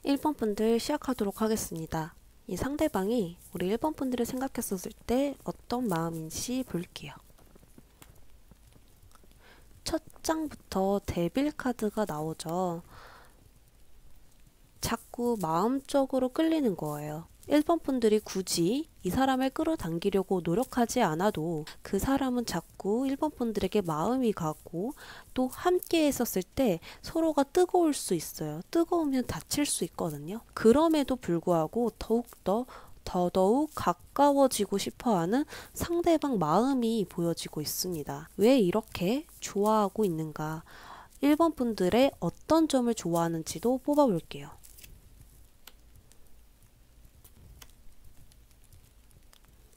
1번 분들 시작하도록 하겠습니다. 이 상대방이 우리 1번 분들을 생각했었을 때 어떤 마음인지 볼게요. 첫 장부터 데빌 카드가 나오죠. 자꾸 마음적으로 끌리는 거예요. 1번 분들이 굳이 이 사람을 끌어당기려고 노력하지 않아도 그 사람은 자꾸 1번 분들에게 마음이 가고 또 함께 했었을 때 서로가 뜨거울 수 있어요. 뜨거우면 다칠 수 있거든요. 그럼에도 불구하고 더더욱 가까워지고 싶어하는 상대방 마음이 보여지고 있습니다. 왜 이렇게 좋아하고 있는가? 1번 분들의 어떤 점을 좋아하는지도 뽑아볼게요.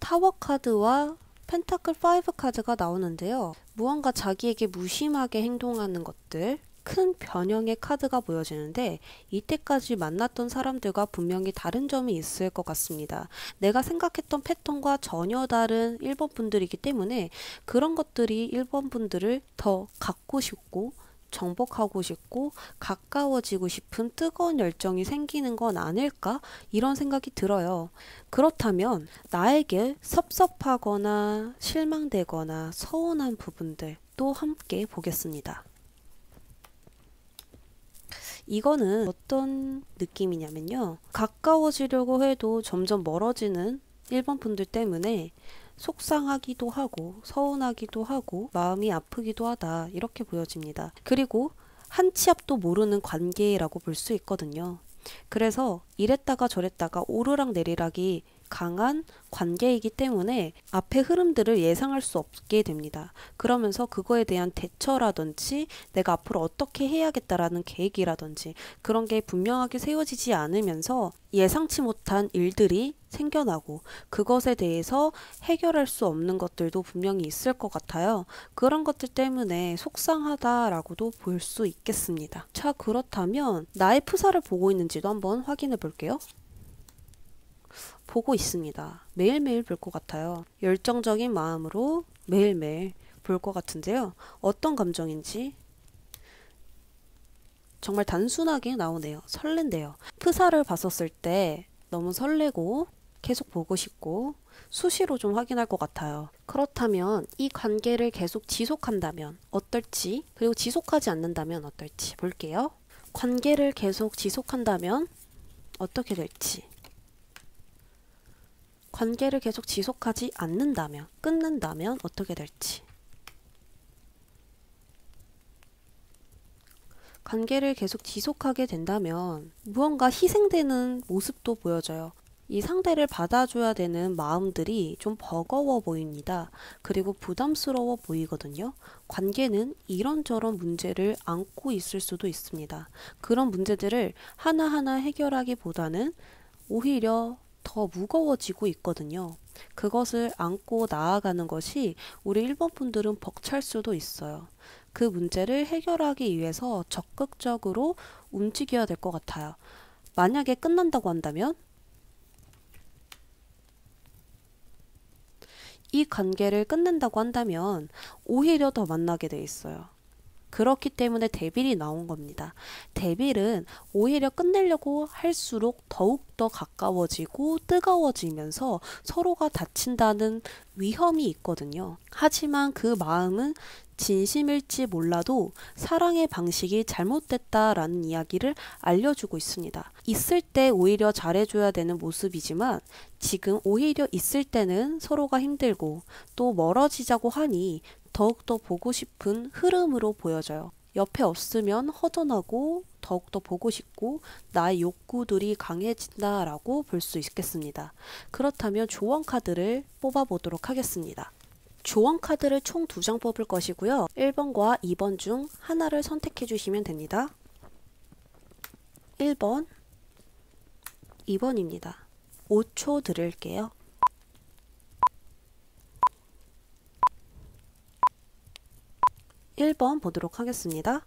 타워 카드와 펜타클 5 카드가 나오는데요. 무언가 자기에게 무심하게 행동하는 것들, 큰 변형의 카드가 보여지는데 이때까지 만났던 사람들과 분명히 다른 점이 있을 것 같습니다. 내가 생각했던 패턴과 전혀 다른 1번 분들이기 때문에 그런 것들이 1번 분들을 더 갖고 싶고 정복하고 싶고 가까워지고 싶은 뜨거운 열정이 생기는 건 아닐까? 이런 생각이 들어요. 그렇다면 나에게 섭섭하거나 실망되거나 서운한 부분들 또 함께 보겠습니다. 이거는 어떤 느낌이냐면요. 가까워지려고 해도 점점 멀어지는 1번 분들 때문에 속상하기도 하고 서운하기도 하고 마음이 아프기도 하다 이렇게 보여집니다. 그리고 한 치 앞도 모르는 관계라고 볼 수 있거든요. 그래서 이랬다가 저랬다가 오르락내리락이 강한 관계이기 때문에 앞의 흐름들을 예상할 수 없게 됩니다. 그러면서 그거에 대한 대처라든지 내가 앞으로 어떻게 해야겠다라는 계획이라든지 그런 게 분명하게 세워지지 않으면서 예상치 못한 일들이 생겨나고 그것에 대해서 해결할 수 없는 것들도 분명히 있을 것 같아요. 그런 것들 때문에 속상하다라고도 볼 수 있겠습니다. 자, 그렇다면 나의 프사를 보고 있는지도 한번 확인해 볼게요. 보고 있습니다. 매일매일 볼 것 같아요. 열정적인 마음으로 매일매일 볼 것 같은데요. 어떤 감정인지 정말 단순하게 나오네요. 설렌대요. 프사를 봤었을 때 너무 설레고 계속 보고 싶고 수시로 좀 확인할 것 같아요. 그렇다면 이 관계를 계속 지속한다면 어떨지, 그리고 지속하지 않는다면 어떨지 볼게요. 관계를 계속 지속한다면 어떻게 될지, 관계를 계속 지속하지 않는다면, 끊는다면 어떻게 될지. 관계를 계속 지속하게 된다면 무언가 희생되는 모습도 보여져요. 이 상대를 받아줘야 되는 마음들이 좀 버거워 보입니다. 그리고 부담스러워 보이거든요. 관계는 이런저런 문제를 안고 있을 수도 있습니다. 그런 문제들을 하나하나 해결하기보다는 오히려 더 무거워지고 있거든요. 그것을 안고 나아가는 것이 우리 1번 분들은 벅찰 수도 있어요. 그 문제를 해결하기 위해서 적극적으로 움직여야 될 것 같아요. 만약에 끝난다고 한다면 이 관계를 끊는다고 한다면 오히려 더 만나게 돼 있어요. 그렇기 때문에 데빌이 나온 겁니다. 데빌은 오히려 끝내려고 할수록 더욱더 가까워지고 뜨거워지면서 서로가 다친다는 위험이 있거든요. 하지만 그 마음은 진심일지 몰라도 사랑의 방식이 잘못됐다라는 이야기를 알려주고 있습니다. 있을 때 오히려 잘해줘야 되는 모습이지만 지금 오히려 있을 때는 서로가 힘들고 또 멀어지자고 하니 더욱더 보고 싶은 흐름으로 보여져요. 옆에 없으면 허전하고 더욱더 보고 싶고 나의 욕구들이 강해진다라고 볼 수 있겠습니다. 그렇다면 조언 카드를 뽑아보도록 하겠습니다. 조언 카드를 총 2장 뽑을 것이고요. 1번과 2번 중 하나를 선택해 주시면 됩니다. 1번, 2번입니다. 5초 드릴게요. 1번 보도록 하겠습니다.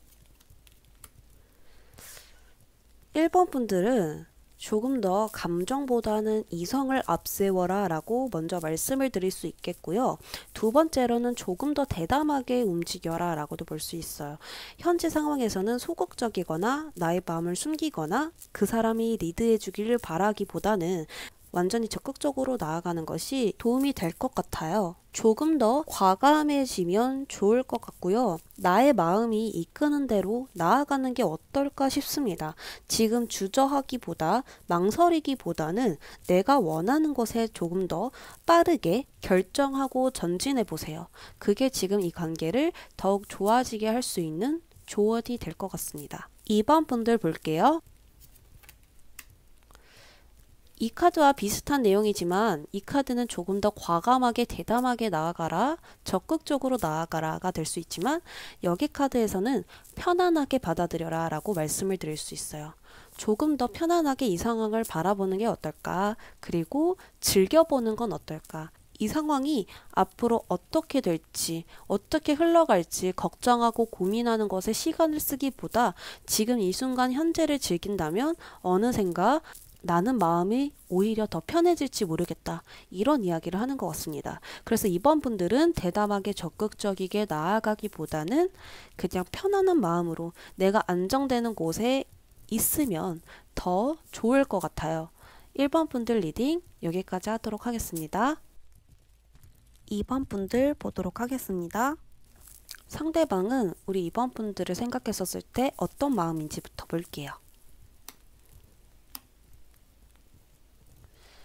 1번 분들은 조금 더 감정보다는 이성을 앞세워라 라고 먼저 말씀을 드릴 수 있겠고요. 두 번째로는 조금 더 대담하게 움직여라 라고도 볼 수 있어요. 현재 상황에서는 소극적이거나 나의 마음을 숨기거나 그 사람이 리드해 주기를 바라기보다는 완전히 적극적으로 나아가는 것이 도움이 될 것 같아요. 조금 더 과감해지면 좋을 것 같고요. 나의 마음이 이끄는 대로 나아가는 게 어떨까 싶습니다. 지금 주저하기보다 망설이기보다는 내가 원하는 것에 조금 더 빠르게 결정하고 전진해 보세요. 그게 지금 이 관계를 더욱 좋아지게 할 수 있는 조언이 될 것 같습니다. 2번 분들 볼게요. 이 카드와 비슷한 내용이지만 이 카드는 조금 더 과감하게 대담하게 나아가라, 적극적으로 나아가라가 될 수 있지만 여기 카드에서는 편안하게 받아들여라 라고 말씀을 드릴 수 있어요. 조금 더 편안하게 이 상황을 바라보는 게 어떨까? 그리고 즐겨보는 건 어떨까? 이 상황이 앞으로 어떻게 될지, 어떻게 흘러갈지 걱정하고 고민하는 것에 시간을 쓰기보다 지금 이 순간 현재를 즐긴다면 어느샌가 나는 마음이 오히려 더 편해질지 모르겠다. 이런 이야기를 하는 것 같습니다. 그래서 이번 분들은 대담하게 적극적이게 나아가기보다는 그냥 편안한 마음으로 내가 안정되는 곳에 있으면 더 좋을 것 같아요. 1번 분들 리딩 여기까지 하도록 하겠습니다. 2번 분들 보도록 하겠습니다. 상대방은 우리 2번 분들을 생각했었을 때 어떤 마음인지부터 볼게요.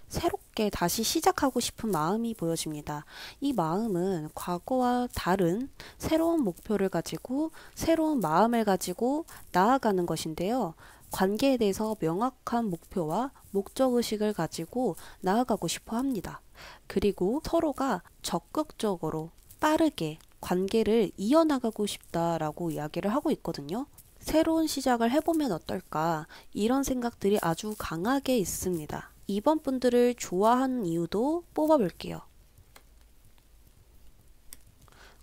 새롭게 다시 시작하고 싶은 마음이 보여집니다. 이 마음은 과거와 다른 새로운 목표를 가지고 새로운 마음을 가지고 나아가는 것인데요. 관계에 대해서 명확한 목표와 목적의식을 가지고 나아가고 싶어 합니다. 그리고 서로가 적극적으로 빠르게 관계를 이어나가고 싶다라고 이야기를 하고 있거든요. 새로운 시작을 해보면 어떨까? 이런 생각들이 아주 강하게 있습니다. 2번 분들을 좋아하는 이유도 뽑아볼게요.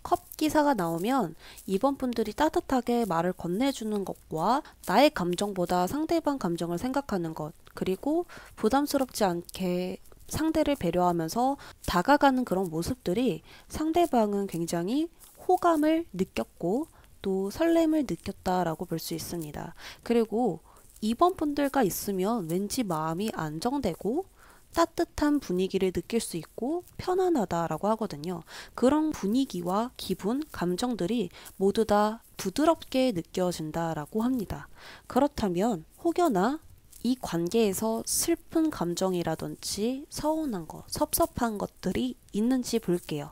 컵 기사가 나오면 2번 분들이 따뜻하게 말을 건네주는 것과 나의 감정보다 상대방 감정을 생각하는 것, 그리고 부담스럽지 않게 상대를 배려하면서 다가가는 그런 모습들이 상대방은 굉장히 호감을 느꼈고 또 설렘을 느꼈다라고 볼 수 있습니다. 그리고 2번 분들과 있으면 왠지 마음이 안정되고 따뜻한 분위기를 느낄 수 있고 편안하다라고 하거든요. 그런 분위기와 기분, 감정들이 모두 다 부드럽게 느껴진다라고 합니다. 그렇다면 혹여나 이 관계에서 슬픈 감정이라든지 서운한 것, 섭섭한 것들이 있는지 볼게요.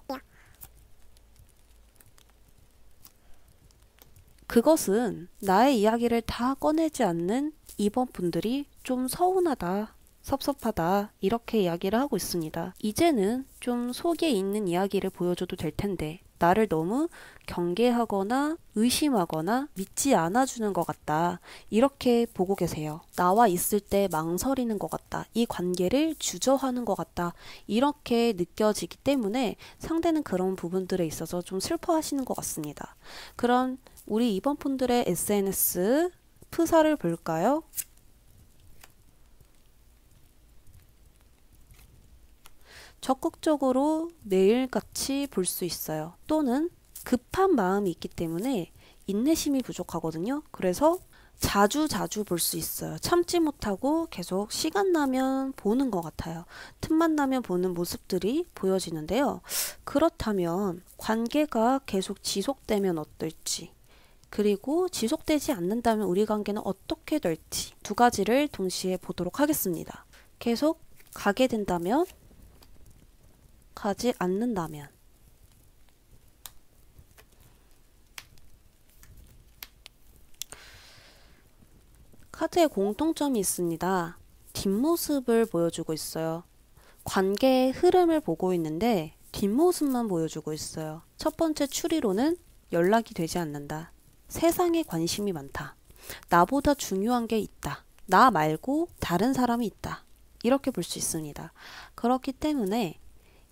그것은 나의 이야기를 다 꺼내지 않는 2번 분들이 좀 서운하다, 섭섭하다 이렇게 이야기를 하고 있습니다. 이제는 좀 속에 있는 이야기를 보여줘도 될 텐데 나를 너무 경계하거나 의심하거나 믿지 않아주는 것 같다. 이렇게 보고 계세요. 나와 있을 때 망설이는 것 같다. 이 관계를 주저하는 것 같다. 이렇게 느껴지기 때문에 상대는 그런 부분들에 있어서 좀 슬퍼하시는 것 같습니다. 그럼 우리 2번 분들의 SNS 프사를 볼까요? 적극적으로 매일같이 볼 수 있어요. 또는 급한 마음이 있기 때문에 인내심이 부족하거든요. 그래서 자주 볼 수 있어요. 참지 못하고 계속 시간 나면 보는 것 같아요. 틈만 나면 보는 모습들이 보여지는데요. 그렇다면 관계가 계속 지속되면 어떨지, 그리고 지속되지 않는다면 우리 관계는 어떻게 될지 두 가지를 동시에 보도록 하겠습니다. 계속 가게 된다면, 가지 않는다면. 카드에 공통점이 있습니다. 뒷모습을 보여주고 있어요. 관계의 흐름을 보고 있는데 뒷모습만 보여주고 있어요. 첫 번째 추리로는 연락이 되지 않는다. 세상에 관심이 많다. 나보다 중요한 게 있다. 나 말고 다른 사람이 있다. 이렇게 볼 수 있습니다. 그렇기 때문에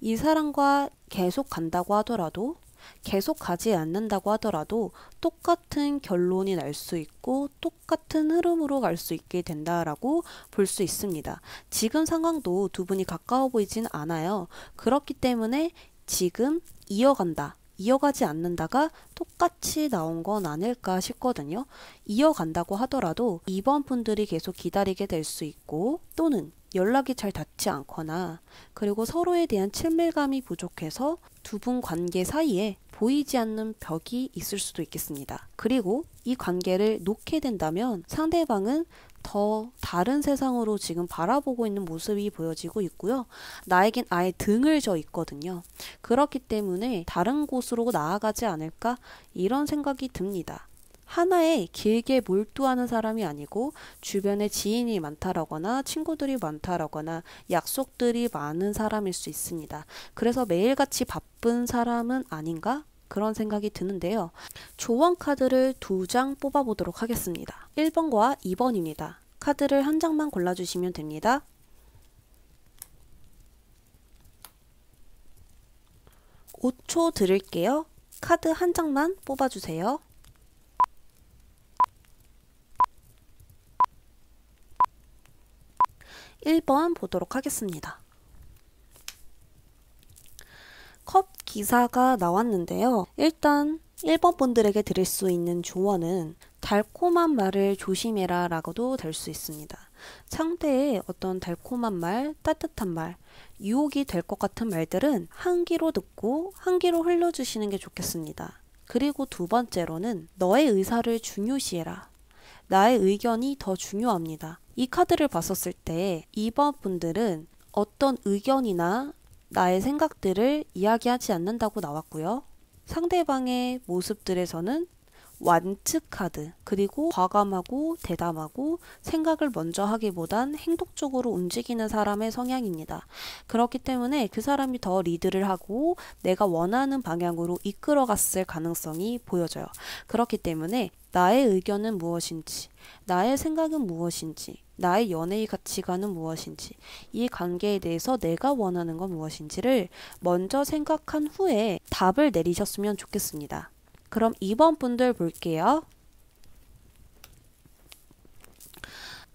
이 사람과 계속 간다고 하더라도 계속 가지 않는다고 하더라도 똑같은 결론이 날 수 있고 똑같은 흐름으로 갈 수 있게 된다라고 볼 수 있습니다. 지금 상황도 두 분이 가까워 보이진 않아요. 그렇기 때문에 지금 이어간다, 이어가지 않는다가 똑같이 나온 건 아닐까 싶거든요. 이어간다고 하더라도 이번 분들이 계속 기다리게 될 수 있고, 또는 연락이 잘 닿지 않거나, 그리고 서로에 대한 친밀감이 부족해서 두 분 관계 사이에 보이지 않는 벽이 있을 수도 있겠습니다. 그리고 이 관계를 놓게 된다면 상대방은 더 다른 세상으로 지금 바라보고 있는 모습이 보여지고 있고요. 나에겐 아예 등을 져 있거든요. 그렇기 때문에 다른 곳으로 나아가지 않을까, 이런 생각이 듭니다. 하나에 길게 몰두하는 사람이 아니고 주변에 지인이 많다라거나 친구들이 많다라거나 약속들이 많은 사람일 수 있습니다. 그래서 매일같이 바쁜 사람은 아닌가? 그런 생각이 드는데요. 조언 카드를 2장 뽑아보도록 하겠습니다. 1번과 2번입니다. 카드를 한 장만 골라주시면 됩니다. (5초) 드릴게요. 카드 한 장만 뽑아주세요. (1번) 보도록 하겠습니다. 컵 기사가 나왔는데요. 일단 1번 분들에게 드릴 수 있는 조언은 달콤한 말을 조심해라 라고도 될 수 있습니다. 상대의 어떤 달콤한 말, 따뜻한 말, 유혹이 될 것 같은 말들은 한 귀로 듣고 한 귀로 흘려주시는 게 좋겠습니다. 그리고 2번째로는 너의 의사를 중요시해라. 나의 의견이 더 중요합니다. 이 카드를 봤었을 때 2번 분들은 어떤 의견이나 나의 생각들을 이야기하지 않는다고 나왔고요. 상대방의 모습들에서는 완측 카드, 그리고 과감하고 대담하고 생각을 먼저 하기보단 행동적으로 움직이는 사람의 성향입니다. 그렇기 때문에 그 사람이 더 리드를 하고 내가 원하는 방향으로 이끌어갔을 가능성이 보여져요. 그렇기 때문에 나의 의견은 무엇인지, 나의 생각은 무엇인지, 나의 연애의 가치관은 무엇인지, 이 관계에 대해서 내가 원하는 건 무엇인지를 먼저 생각한 후에 답을 내리셨으면 좋겠습니다. 그럼 2번 분들 볼게요.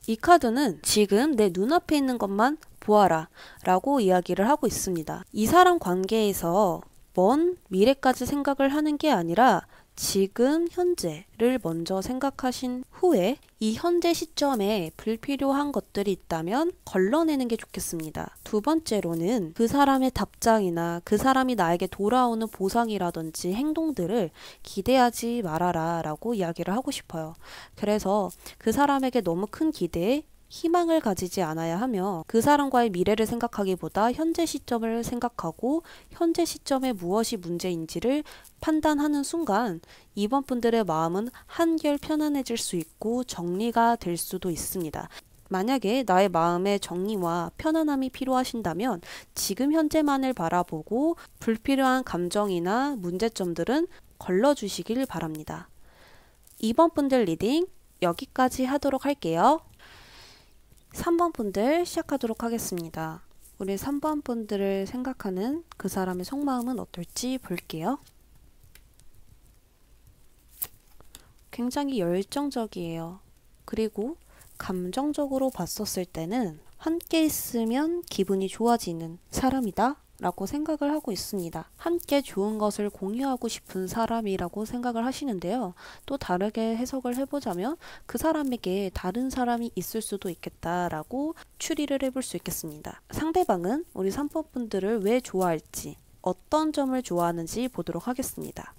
이 카드는 지금 내 눈앞에 있는 것만 보아라 라고 이야기를 하고 있습니다. 이 사람 관계에서 먼 미래까지 생각을 하는 게 아니라 지금 현재를 먼저 생각하신 후에 이 현재 시점에 불필요한 것들이 있다면 걸러내는 게 좋겠습니다. 2번째로는 그 사람의 답장이나 그 사람이 나에게 돌아오는 보상이라든지 행동들을 기대하지 말아라 라고 이야기를 하고 싶어요. 그래서 그 사람에게 너무 큰 기대에 희망을 가지지 않아야 하며, 그 사람과의 미래를 생각하기보다 현재 시점을 생각하고 현재 시점에 무엇이 문제인지를 판단하는 순간 2번 분들의 마음은 한결 편안해질 수 있고 정리가 될 수도 있습니다. 만약에 나의 마음의 정리와 편안함이 필요하신다면 지금 현재만을 바라보고 불필요한 감정이나 문제점들은 걸러주시길 바랍니다. 2번 분들 리딩 여기까지 하도록 할게요. 3번 분들 시작하도록 하겠습니다. 우리 3번 분들을 생각하는 그 사람의 속마음은 어떨지 볼게요. 굉장히 열정적이에요. 그리고 감정적으로 봤었을 때는 함께 있으면 기분이 좋아지는 사람이다 라고 생각을 하고 있습니다. 함께 좋은 것을 공유하고 싶은 사람이라고 생각을 하시는데요. 또 다르게 해석을 해보자면 그 사람에게 다른 사람이 있을 수도 있겠다라고 추리를 해볼 수 있겠습니다. 상대방은 우리 3번 분들을 왜 좋아할지, 어떤 점을 좋아하는지 보도록 하겠습니다.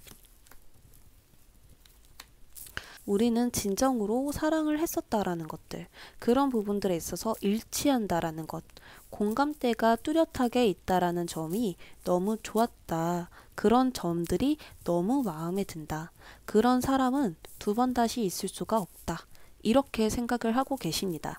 우리는 진정으로 사랑을 했었다라는 것들, 그런 부분들에 있어서 일치한다라는 것, 공감대가 뚜렷하게 있다라는 점이 너무 좋았다. 그런 점들이 너무 마음에 든다. 그런 사람은 2번 다시 있을 수가 없다. 이렇게 생각을 하고 계십니다.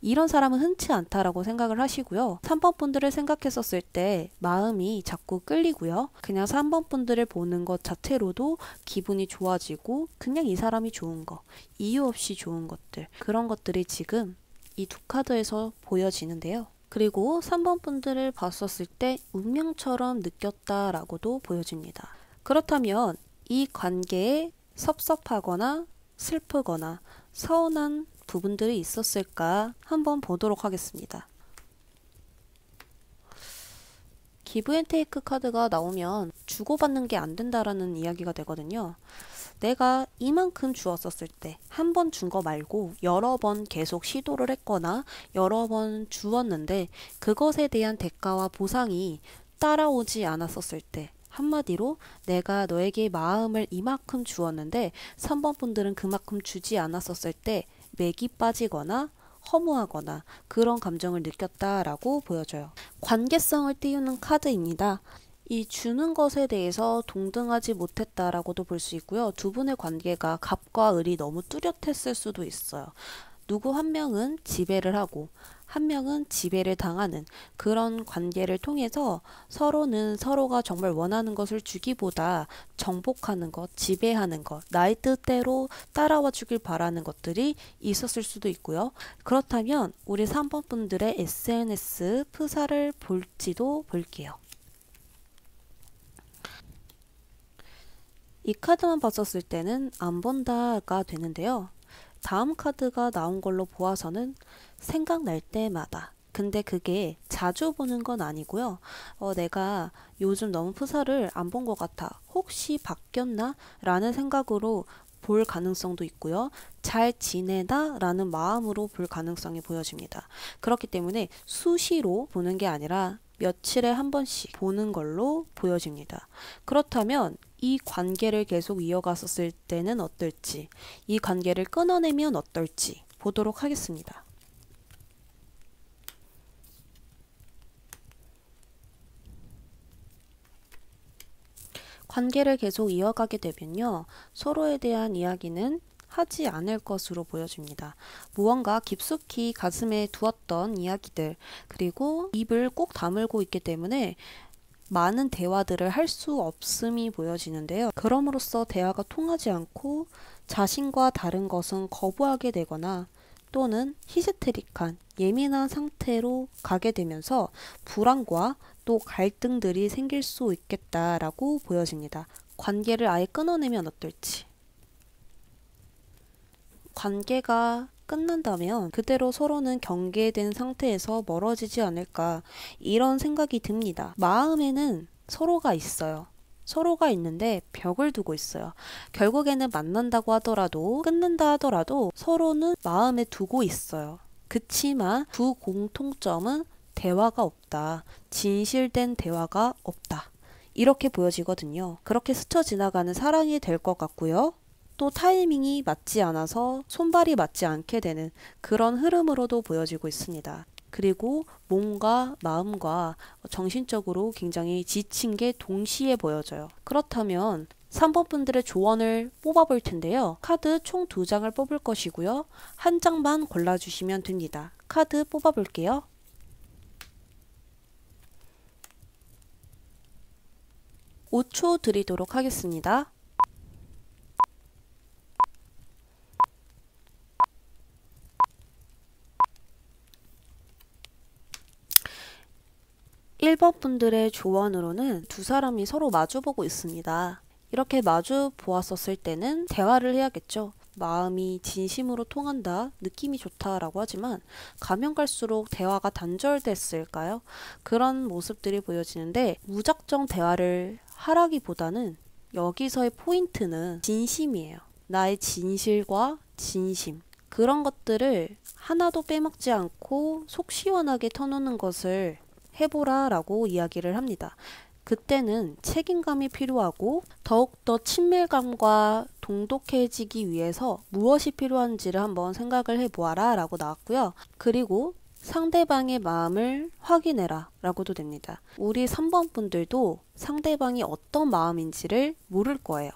이런 사람은 흔치 않다라고 생각을 하시고요. 3번 분들을 생각했었을 때 마음이 자꾸 끌리고요. 그냥 3번 분들을 보는 것 자체로도 기분이 좋아지고 그냥 이 사람이 좋은 거, 이유 없이 좋은 것들, 그런 것들이 지금 이 2카드에서 보여지는데요. 그리고 3번 분들을 봤었을 때 운명처럼 느꼈다라고도 보여집니다. 그렇다면 이 관계에 섭섭하거나 슬프거나 서운한 부분들이 있었을까 한번 보도록 하겠습니다. 기브앤테이크 카드가 나오면 주고받는 게 안 된다라는 이야기가 되거든요. 내가 이만큼 주었었을 때 한 번 준 거 말고 여러 번 계속 시도를 했거나 여러 번 주었는데 그것에 대한 대가와 보상이 따라오지 않았었을 때, 한마디로 내가 너에게 마음을 이만큼 주었는데 3번 분들은 그만큼 주지 않았었을 때 맥이 빠지거나 허무하거나 그런 감정을 느꼈다라고 보여져요. 관계성을 띄우는 카드입니다. 이 주는 것에 대해서 동등하지 못했다라고도 볼 수 있고요. 두 분의 관계가 갑과 을이 너무 뚜렷했을 수도 있어요. 누구 한 명은 지배를 하고 한 명은 지배를 당하는 그런 관계를 통해서 서로는 서로가 정말 원하는 것을 주기보다 정복하는 것, 지배하는 것, 나의 뜻대로 따라와 주길 바라는 것들이 있었을 수도 있고요. 그렇다면 우리 3번 분들의 SNS 프사를 볼지도 볼게요. 이 카드만 봤었을 때는 안 본다가 되는데요. 다음 카드가 나온 걸로 보아서는 생각날 때마다, 근데 그게 자주 보는 건 아니고요. 내가 요즘 너무 프사를 안 본 것 같아. 혹시 바뀌었나? 라는 생각으로 볼 가능성도 있고요. 잘 지내다? 라는 마음으로 볼 가능성이 보여집니다. 그렇기 때문에 수시로 보는 게 아니라 며칠에 한 번씩 보는 걸로 보여집니다. 그렇다면 이 관계를 계속 이어갔었을 때는 어떨지, 이 관계를 끊어내면 어떨지 보도록 하겠습니다. 관계를 계속 이어가게 되면요, 서로에 대한 이야기는 하지 않을 것으로 보여집니다. 무언가 깊숙이 가슴에 두었던 이야기들, 그리고 입을 꼭 다물고 있기 때문에 많은 대화들을 할 수 없음이 보여지는데요. 그럼으로써 대화가 통하지 않고 자신과 다른 것은 거부하게 되거나 또는 히스테릭한 예민한 상태로 가게 되면서 불안과 또 갈등들이 생길 수 있겠다라고 보여집니다. 관계를 아예 끊어내면 어떨지. 관계가 끝난다면 그대로 서로는 경계된 상태에서 멀어지지 않을까, 이런 생각이 듭니다. 마음에는 서로가 있어요. 서로가 있는데 벽을 두고 있어요. 결국에는 만난다고 하더라도 끊는다 하더라도 서로는 마음에 두고 있어요. 그치만 두 공통점은 대화가 없다. 진실된 대화가 없다. 이렇게 보여지거든요. 그렇게 스쳐 지나가는 사랑이 될 것 같고요. 또 타이밍이 맞지 않아서 손발이 맞지 않게 되는 그런 흐름으로도 보여지고 있습니다. 그리고 몸과 마음과 정신적으로 굉장히 지친 게 동시에 보여져요. 그렇다면 3번 분들의 조언을 뽑아볼 텐데요. 카드 총 2장을 뽑을 것이고요. 한 장만 골라주시면 됩니다. 카드 뽑아볼게요. (5초) 드리도록 하겠습니다. 1번 분들의 조언으로는 두 사람이 서로 마주보고 있습니다. 이렇게 마주 보았었을 때는 대화를 해야겠죠. 마음이 진심으로 통한다, 느낌이 좋다라고 하지만 가면 갈수록 대화가 단절됐을까요? 그런 모습들이 보여지는데 무작정 대화를 하라기보다는 여기서의 포인트는 진심이에요. 나의 진실과 진심, 그런 것들을 하나도 빼먹지 않고 속 시원하게 터놓는 것을 해보라 라고 이야기를 합니다. 그때는 책임감이 필요하고 더욱더 친밀감과 동독해지기 위해서 무엇이 필요한지를 한번 생각을 해보아라 라고 나왔고요. 그리고 상대방의 마음을 확인해라 라고도 됩니다. 우리 3번 분들도 상대방이 어떤 마음인지를 모를 거예요.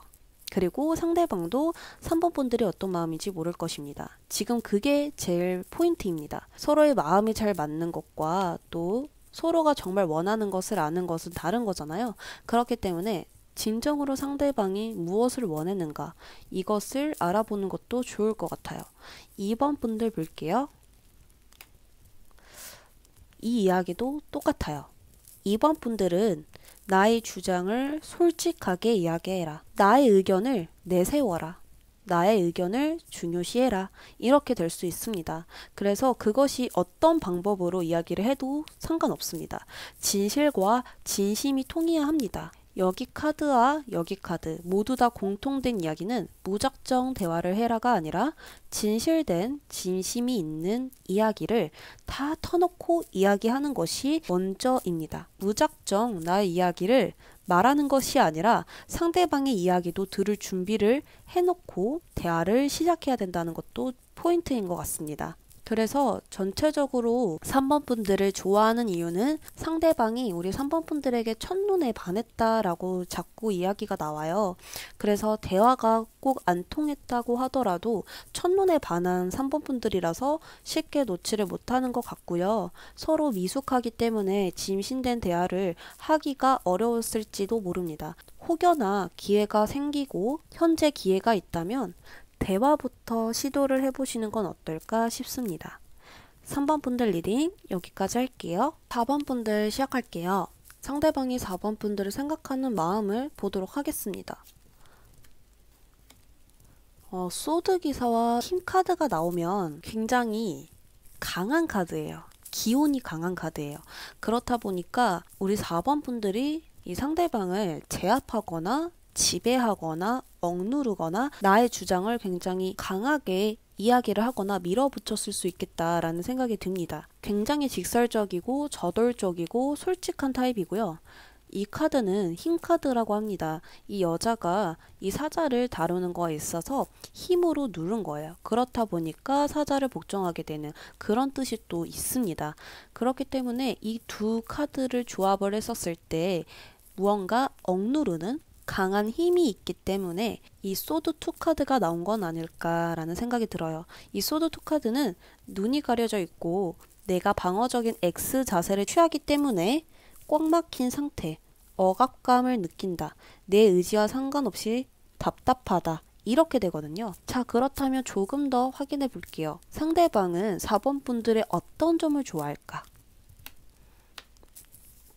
그리고 상대방도 3번 분들이 어떤 마음인지 모를 것입니다. 지금 그게 제일 포인트입니다. 서로의 마음이 잘 맞는 것과 또 서로가 정말 원하는 것을 아는 것은 다른 거잖아요. 그렇기 때문에 진정으로 상대방이 무엇을 원했는가, 이것을 알아보는 것도 좋을 것 같아요. 2번 분들 볼게요. 이 이야기도 똑같아요. 2번 분들은 나의 주장을 솔직하게 이야기해라. 나의 의견을 내세워라. 나의 의견을 중요시해라. 이렇게 될 수 있습니다. 그래서 그것이 어떤 방법으로 이야기를 해도 상관없습니다. 진실과 진심이 통해야 합니다. 여기 카드와 여기 카드 모두 다 공통된 이야기는 무작정 대화를 해라가 아니라 진실된 진심이 있는 이야기를 다 터놓고 이야기하는 것이 먼저입니다. 무작정 나의 이야기를 말하는 것이 아니라 상대방의 이야기도 들을 준비를 해놓고 대화를 시작해야 된다는 것도 포인트인 것 같습니다. 그래서 전체적으로 3번 분들을 좋아하는 이유는 상대방이 우리 3번 분들에게 첫눈에 반했다라고 자꾸 이야기가 나와요. 그래서 대화가 꼭 안 통했다고 하더라도 첫눈에 반한 3번 분들이라서 쉽게 놓지를 못하는 것 같고요. 서로 미숙하기 때문에 짐신된 대화를 하기가 어려웠을지도 모릅니다. 혹여나 기회가 생기고 현재 기회가 있다면 대화부터 시도를 해보시는 건 어떨까 싶습니다. 3번 분들 리딩 여기까지 할게요. 4번 분들 시작할게요. 상대방이 4번 분들을 생각하는 마음을 보도록 하겠습니다. 소드 기사와 힘 카드가 나오면 굉장히 강한 카드예요. 기운이 강한 카드예요. 그렇다 보니까 우리 4번 분들이 이 상대방을 제압하거나 지배하거나 억누르거나 나의 주장을 굉장히 강하게 이야기를 하거나 밀어붙였을 수 있겠다라는 생각이 듭니다. 굉장히 직설적이고 저돌적이고 솔직한 타입이고요. 이 카드는 힘 카드라고 합니다. 이 여자가 이 사자를 다루는 거에 있어서 힘으로 누른 거예요. 그렇다 보니까 사자를 복종하게 되는 그런 뜻이 또 있습니다. 그렇기 때문에 이 두 카드를 조합을 했었을 때 무언가 억누르는 강한 힘이 있기 때문에 이 소드 2 카드가 나온 건 아닐까라는 생각이 들어요. 이 소드 2 카드는 눈이 가려져 있고 내가 방어적인 X 자세를 취하기 때문에 꽉 막힌 상태, 억압감을 느낀다. 내 의지와 상관없이 답답하다. 이렇게 되거든요. 자, 그렇다면 조금 더 확인해 볼게요. 상대방은 4번 분들의 어떤 점을 좋아할까?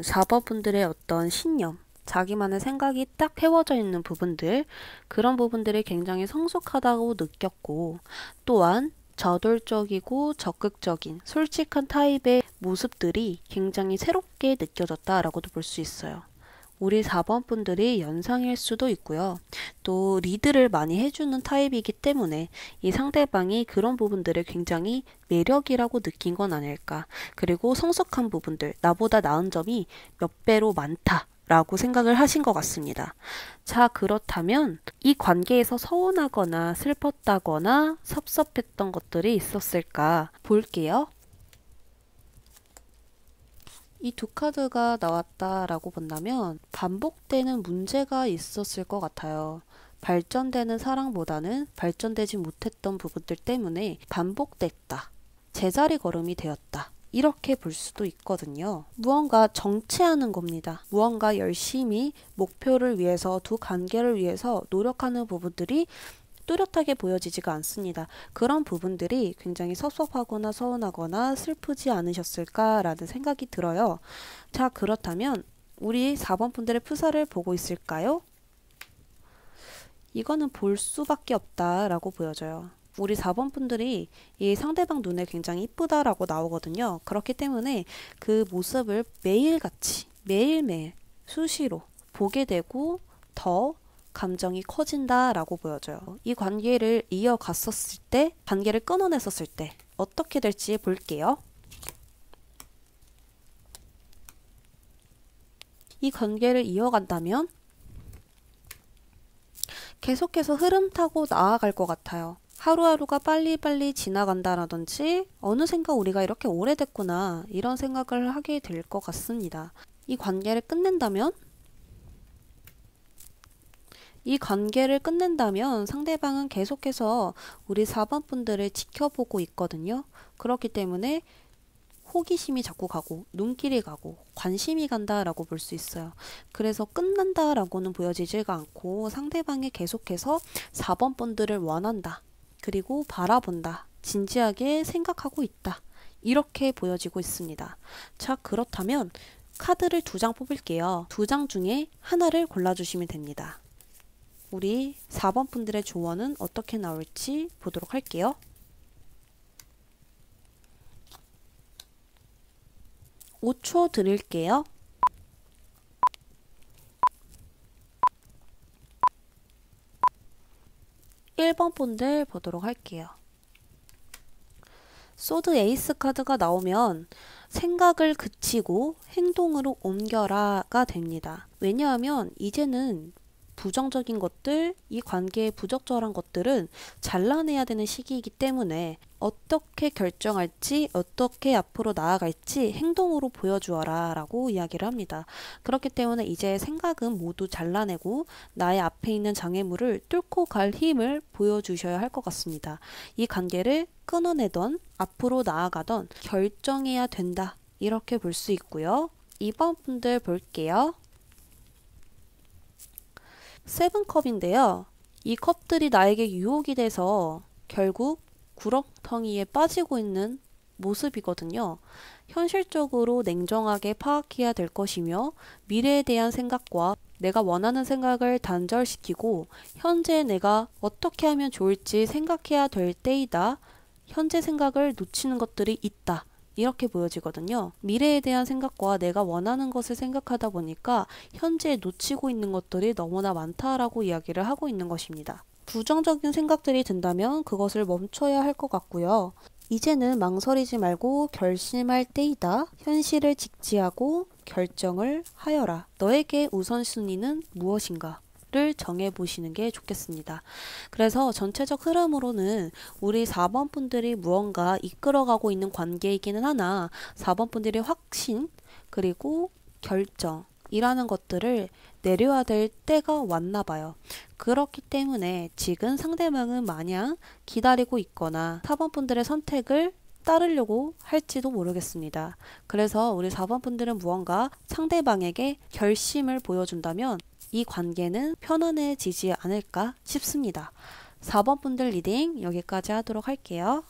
4번 분들의 어떤 신념, 자기만의 생각이 딱 세워져 있는 부분들, 그런 부분들이 굉장히 성숙하다고 느꼈고, 또한 저돌적이고 적극적인 솔직한 타입의 모습들이 굉장히 새롭게 느껴졌다라고도 볼 수 있어요. 우리 4번 분들이 연상일 수도 있고요. 또 리드를 많이 해주는 타입이기 때문에 이 상대방이 그런 부분들을 굉장히 매력이라고 느낀 건 아닐까. 그리고 성숙한 부분들, 나보다 나은 점이 몇 배로 많다 라고 생각을 하신 것 같습니다. 자, 그렇다면 이 관계에서 서운하거나 슬펐다거나 섭섭했던 것들이 있었을까 볼게요. 이 두 카드가 나왔다라고 본다면 반복되는 문제가 있었을 것 같아요. 발전되는 사랑보다는 발전되지 못했던 부분들 때문에 반복됐다. 제자리 걸음이 되었다. 이렇게 볼 수도 있거든요. 무언가 정체하는 겁니다. 무언가 열심히 목표를 위해서 두 관계를 위해서 노력하는 부분들이 뚜렷하게 보여지지가 않습니다. 그런 부분들이 굉장히 섭섭하거나 서운하거나 슬프지 않으셨을까라는 생각이 들어요. 자, 그렇다면 우리 4번 분들의 프사를 보고 있을까요? 이거는 볼 수밖에 없다라고 보여져요. 우리 4번 분들이 이 상대방 눈에 굉장히 이쁘다라고 나오거든요. 그렇기 때문에 그 모습을 매일같이 매일매일 수시로 보게 되고 더 감정이 커진다라고 보여져요. 이 관계를 이어갔었을 때, 관계를 끊어냈었을 때 어떻게 될지 볼게요. 이 관계를 이어간다면 계속해서 흐름 타고 나아갈 것 같아요. 하루하루가 빨리빨리 지나간다라든지 어느샌가 우리가 이렇게 오래됐구나 이런 생각을 하게 될 것 같습니다. 이 관계를 끝낸다면 상대방은 계속해서 우리 4번 분들을 지켜보고 있거든요. 그렇기 때문에 호기심이 자꾸 가고 눈길이 가고 관심이 간다라고 볼 수 있어요. 그래서 끝난다라고는 보여지지가 않고 상대방이 계속해서 4번 분들을 원한다. 그리고 바라본다. 진지하게 생각하고 있다. 이렇게 보여지고 있습니다. 자, 그렇다면 카드를 2장 뽑을게요. 2장 중에 하나를 골라주시면 됩니다. 우리 4번 분들의 조언은 어떻게 나올지 보도록 할게요. 5초 드릴게요. 1번 분들 보도록 할게요. 소드 에이스 카드가 나오면 생각을 그치고 행동으로 옮겨라가 됩니다. 왜냐하면 이제는 부정적인 것들, 이 관계의 부적절한 것들은 잘라내야 되는 시기이기 때문에 어떻게 결정할지, 어떻게 앞으로 나아갈지 행동으로 보여주어라 라고 이야기를 합니다. 그렇기 때문에 이제 생각은 모두 잘라내고 나의 앞에 있는 장애물을 뚫고 갈 힘을 보여주셔야 할 것 같습니다. 이 관계를 끊어내던 앞으로 나아가던 결정해야 된다, 이렇게 볼 수 있고요. 2번 분들 볼게요. 세븐컵인데요. 이 컵들이 나에게 유혹이 돼서 결국 구렁텅이에 빠지고 있는 모습이거든요. 현실적으로 냉정하게 파악해야 될 것이며 미래에 대한 생각과 내가 원하는 생각을 단절시키고 현재 내가 어떻게 하면 좋을지 생각해야 될 때이다. 현재 생각을 놓치는 것들이 있다. 이렇게 보여지거든요. 미래에 대한 생각과 내가 원하는 것을 생각하다 보니까 현재 놓치고 있는 것들이 너무나 많다라고 이야기를 하고 있는 것입니다. 부정적인 생각들이 든다면 그것을 멈춰야 할 것 같고요. 이제는 망설이지 말고 결심할 때이다. 현실을 직지하고 결정을 하여라. 너에게 우선순위는 무엇인가? 를 정해보시는 게 좋겠습니다. 그래서 전체적 흐름으로는 우리 4번 분들이 무언가 이끌어가고 있는 관계이기는 하나 4번 분들이 확신 그리고 결정이라는 것들을 내려야 될 때가 왔나 봐요. 그렇기 때문에 지금 상대방은 마냥 기다리고 있거나 4번 분들의 선택을 따르려고 할지도 모르겠습니다. 그래서 우리 4번 분들은 무언가 상대방에게 결심을 보여준다면 이 관계는 편안해지지 않을까 싶습니다. 4번 분들 리딩 여기까지 하도록 할게요.